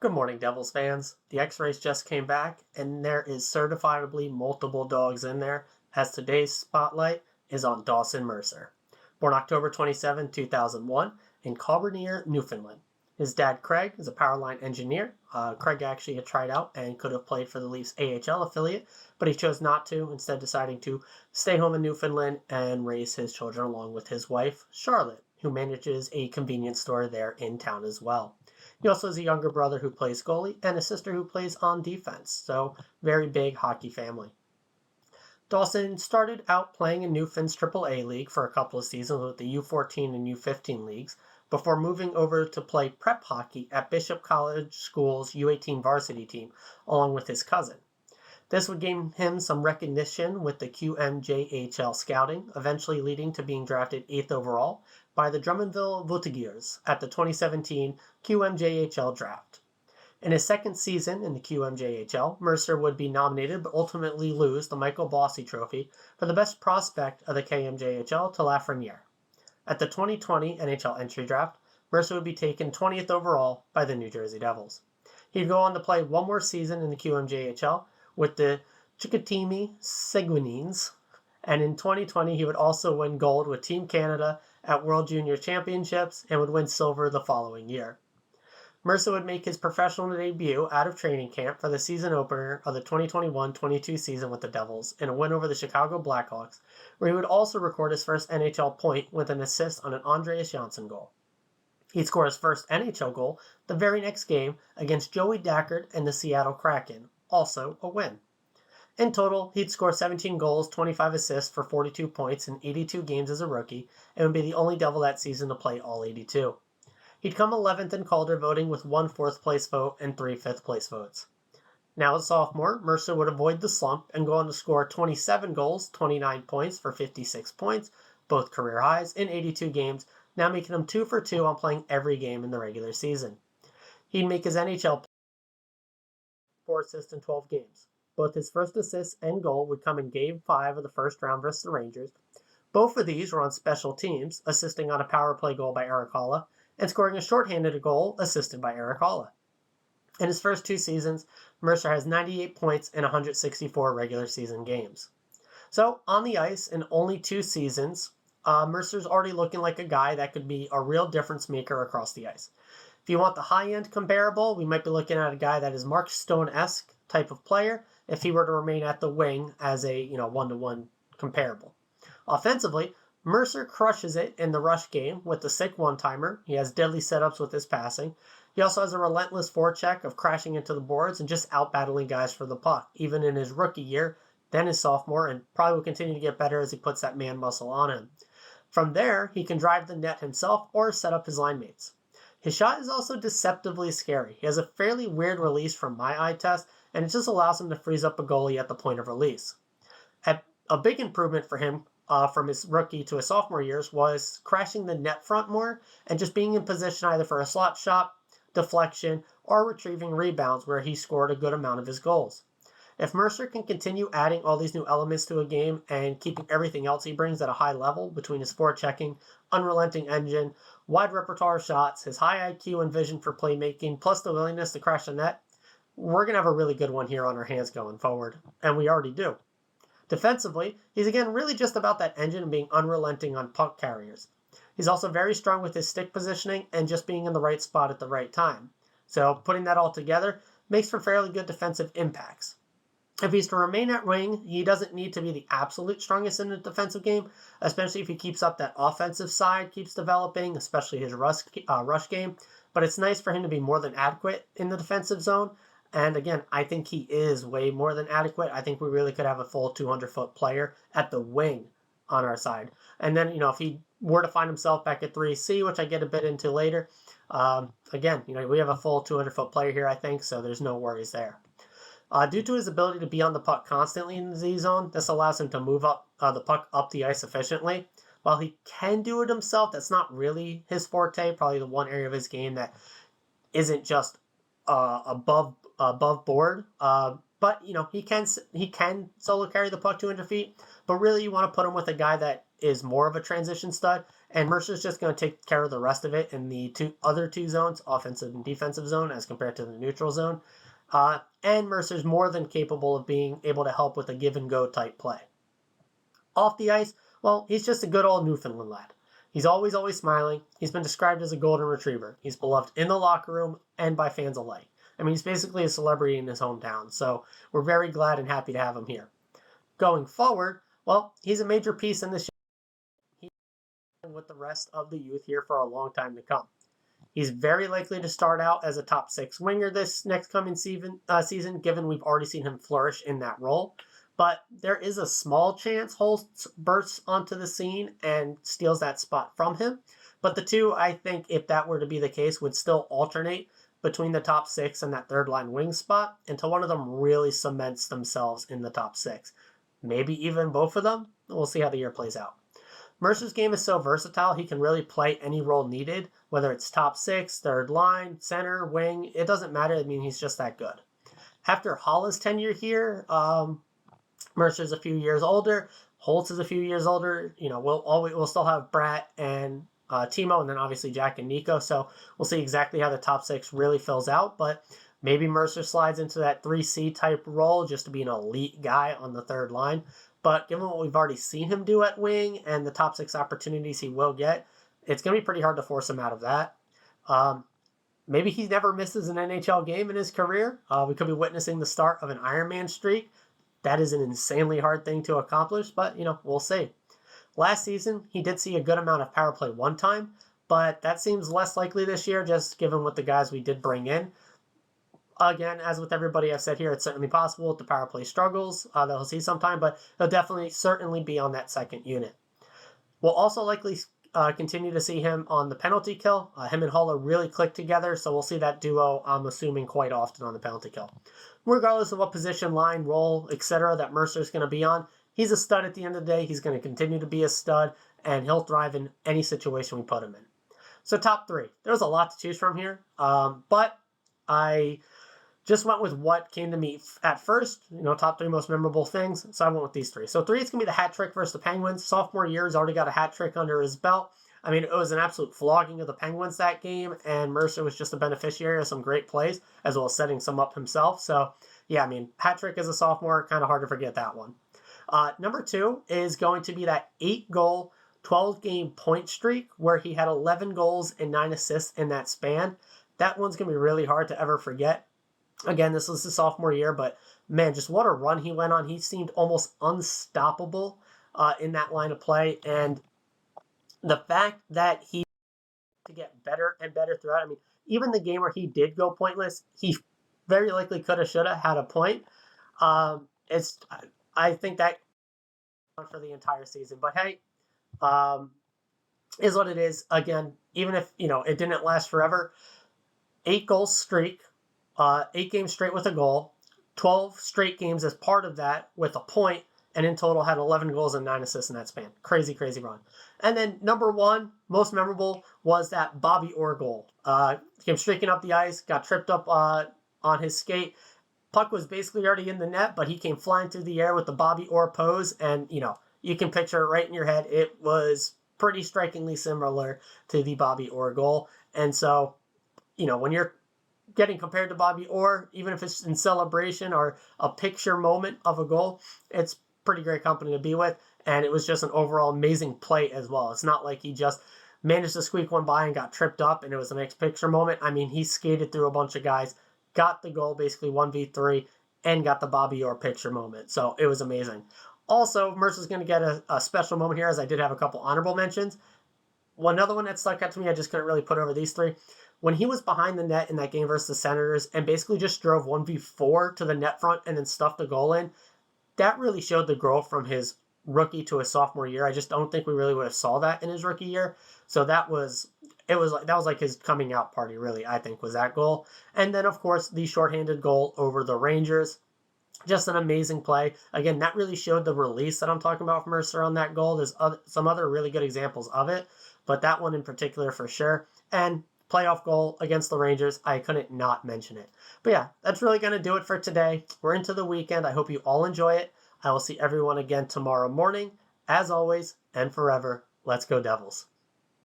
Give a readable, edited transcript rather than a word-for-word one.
Good morning, Devils fans. The X-rays just came back, and there is certifiably multiple dogs in there, as today's spotlight is on Dawson Mercer. Born October 27, 2001, in Carbonear, Newfoundland. His dad, Craig, is a power line engineer. Craig actually had tried out and could have played for the Leafs AHL affiliate, but he chose not to, instead deciding to stay home in Newfoundland and raise his children along with his wife, Charlotte, who manages a convenience store there in town as well. He also has a younger brother who plays goalie and a sister who plays on defense, so very big hockey family. Dawson started out playing in Newfoundland's AAA league for a couple of seasons with the U14 and U15 leagues before moving over to play prep hockey at Bishop College School's U18 varsity team along with his cousin. This would gain him some recognition with the QMJHL scouting, eventually leading to being drafted 8th overall by the Drummondville Voltigeurs at the 2017 QMJHL draft. In his second season in the QMJHL, Mercer would be nominated but ultimately lose the Michael Bossy Trophy for the best prospect of the KMJHL to Lafreniere. At the 2020 NHL entry draft, Mercer would be taken 20th overall by the New Jersey Devils. He'd go on to play one more season in the QMJHL with the Chicoutimi Seguinines, and in 2020 he would also win gold with Team Canada at World Junior Championships and would win silver the following year. Mercer would make his professional debut out of training camp for the season opener of the 2021-22 season with the Devils in a win over the Chicago Blackhawks, where he would also record his first NHL point with an assist on an Andreas Johnsson goal. He'd score his first NHL goal the very next game against Joey Daccord and the Seattle Kraken, also a win. In total, he'd score 17 goals, 25 assists for 42 points in 82 games as a rookie, and would be the only Devil that season to play all 82. He'd come 11th in Calder voting with 1 4th place vote and 3 5th place votes. Now as sophomore, Mercer would avoid the slump and go on to score 27 goals, 29 points for 56 points, both career highs, in 82 games, now making him 2 for 2 on playing every game in the regular season. He'd make his NHL 4 assists in 12 games. Both his first assist and goal would come in Game 5 of the first round versus the Rangers. Both of these were on special teams, assisting on a power play goal by Erik Haula, and scoring a shorthanded goal assisted by Erik Haula. In his first 2 seasons, Mercer has 98 points in 164 regular season games. So, on the ice, in only 2 seasons, Mercer's already looking like a guy that could be a real difference maker across the ice. If you want the high-end comparable, we might be looking at a guy that is Mark Stone-esque type of player if he were to remain at the wing as a one-to-one comparable. Offensively, Mercer crushes it in the rush game with the sick one-timer. He has deadly setups with his passing. He also has a relentless forecheck of crashing into the boards and just out-battling guys for the puck, even in his rookie year, then his sophomore, and probably will continue to get better as he puts that man muscle on him. From there, he can drive the net himself or set up his line mates. His shot is also deceptively scary. He has a fairly weird release from my eye test, and it just allows him to freeze up a goalie at the point of release. A big improvement for him from his rookie to his sophomore years was crashing the net front more and just being in position either for a slot shot, deflection, or retrieving rebounds where he scored a good amount of his goals. If Mercer can continue adding all these new elements to a game and keeping everything else he brings at a high level between his forechecking, unrelenting engine, wide repertoire of shots, his high IQ and vision for playmaking, plus the willingness to crash the net, we're going to have a really good one here on our hands going forward, and we already do. Defensively, he's again really just about that engine and being unrelenting on puck carriers. He's also very strong with his stick positioning and just being in the right spot at the right time. So putting that all together makes for fairly good defensive impacts. If he's to remain at wing, he doesn't need to be the absolute strongest in the defensive game, especially if he keeps up that offensive side, keeps developing, especially his rush game. But it's nice for him to be more than adequate in the defensive zone. And again, I think he is way more than adequate. I think we really could have a full 200-foot player at the wing on our side. And then, if he were to find himself back at 3C, which I get a bit into later, again, we have a full 200-foot player here, I think, so there's no worries there. Due to his ability to be on the puck constantly in the Z zone, this allows him to move up the puck up the ice efficiently. While he can do it himself, that's not really his forte. Probably the one area of his game that isn't just above board. But he can solo carry the puck 200 feet. But really, you want to put him with a guy that is more of a transition stud, and Mercer's just going to take care of the rest of it in the other two zones, offensive and defensive zone, as compared to the neutral zone. And Mercer's more than capable of being able to help with a give and go type play. Off the ice, well, he's just a good old Newfoundland lad. He's always smiling. He's been described as a golden retriever. He's beloved in the locker room and by fans alike. I mean, he's basically a celebrity in his hometown, so we're very glad and happy to have him here. Going forward, well, he's a major piece in this show. He's with the rest of the youth here for a long time to come. He's very likely to start out as a top 6 winger this next coming season, given we've already seen him flourish in that role. But there is a small chance Holtz bursts onto the scene and steals that spot from him. But the two, I think, if that were to be the case, would still alternate between the top 6 and that third line wing spot until one of them really cements themselves in the top 6. Maybe even both of them. We'll see how the year plays out. Mercer's game is so versatile, he can really play any role needed, whether it's top 6, third line, center, wing. It doesn't matter. I mean, he's just that good. After Halla's tenure here, Mercer's a few years older. Holtz is a few years older. You know, we'll still have Bratt and Timo, and then obviously Jack and Nico. So we'll see exactly how the top 6 really fills out. But maybe Mercer slides into that 3C type role just to be an elite guy on the third line. But given what we've already seen him do at wing and the top 6 opportunities he will get, it's going to be pretty hard to force him out of that. Maybe he never misses an NHL game in his career. We could be witnessing the start of an Ironman streak. That is an insanely hard thing to accomplish, but, you know, we'll see. Last season, he did see a good amount of power play one time, but that seems less likely this year, just given what the guys we did bring in. Again, as with everybody I've said here, it's certainly possible the power play struggles that he'll see sometime, but he'll certainly be on that second unit. We'll also likely continue to see him on the penalty kill. Him and Haller really click together, so we'll see that duo, I'm assuming, quite often on the penalty kill. Regardless of what position, line, role, etc. that Mercer's going to be on, he's a stud at the end of the day. He's going to continue to be a stud, and he'll thrive in any situation we put him in. So top 3. There's a lot to choose from here, but I just went with what came to me at first, you know, top 3 most memorable things. So I went with these 3. So 3 is going to be the hat trick versus the Penguins. Sophomore year, he's already got a hat trick under his belt. I mean, it was an absolute flogging of the Penguins that game, and Mercer was just a beneficiary of some great plays, as well as setting some up himself. So, yeah, I mean, hat trick as a sophomore, kind of hard to forget that one. Number 2 is going to be that 8-goal, 12-game point streak where he had 11 goals and 9 assists in that span. That one's going to be really hard to ever forget. Again, this was his sophomore year, but man, just what a run he went on. He seemed almost unstoppable in that line of play. And the fact that he to get better and better throughout. I mean, even the game where he did go pointless, he very likely could have, should have had a point. I think that for the entire season. But hey, is what it is. Again, even if, you know, it didn't last forever, 8-goal streak. 8 games straight with a goal, 12 straight games as part of that with a point, and in total had 11 goals and 9 assists in that span. Crazy, crazy run. And then number 1, most memorable, was that Bobby Orr goal. Came streaking up the ice, got tripped up on his skate. Puck was basically already in the net, but he came flying through the air with the Bobby Orr pose, and, you know, you can picture it right in your head. It was pretty strikingly similar to the Bobby Orr goal. And so, you know, when you're getting compared to Bobby Orr, even if it's in celebration or a picture moment of a goal, it's pretty great company to be with. And it was just an overall amazing play as well. It's not like he just managed to squeak one by and got tripped up and it was a nice picture moment. I mean, he skated through a bunch of guys, got the goal, basically 1v3, and got the Bobby Orr picture moment. So it was amazing. Also, Mercer's going to get a special moment here, as I did have a couple honorable mentions. Another one that stuck out to me, I just couldn't really put over these 3. When he was behind the net in that game versus the Senators and basically just drove 1v4 to the net front and then stuffed the goal in, that really showed the growth from his rookie to his sophomore year. I just don't think we really would have saw that in his rookie year. So that was like his coming out party, really, I think, was that goal. And then, of course, the shorthanded goal over the Rangers. Just an amazing play. Again, that really showed the release that I'm talking about from Mercer on that goal. There's some other really good examples of it, but that one in particular for sure. And playoff goal against the Rangers, I couldn't not mention it. But yeah, that's really going to do it for today. We're into the weekend. I hope you all enjoy it. I will see everyone again tomorrow morning. As always, and forever, let's go Devils.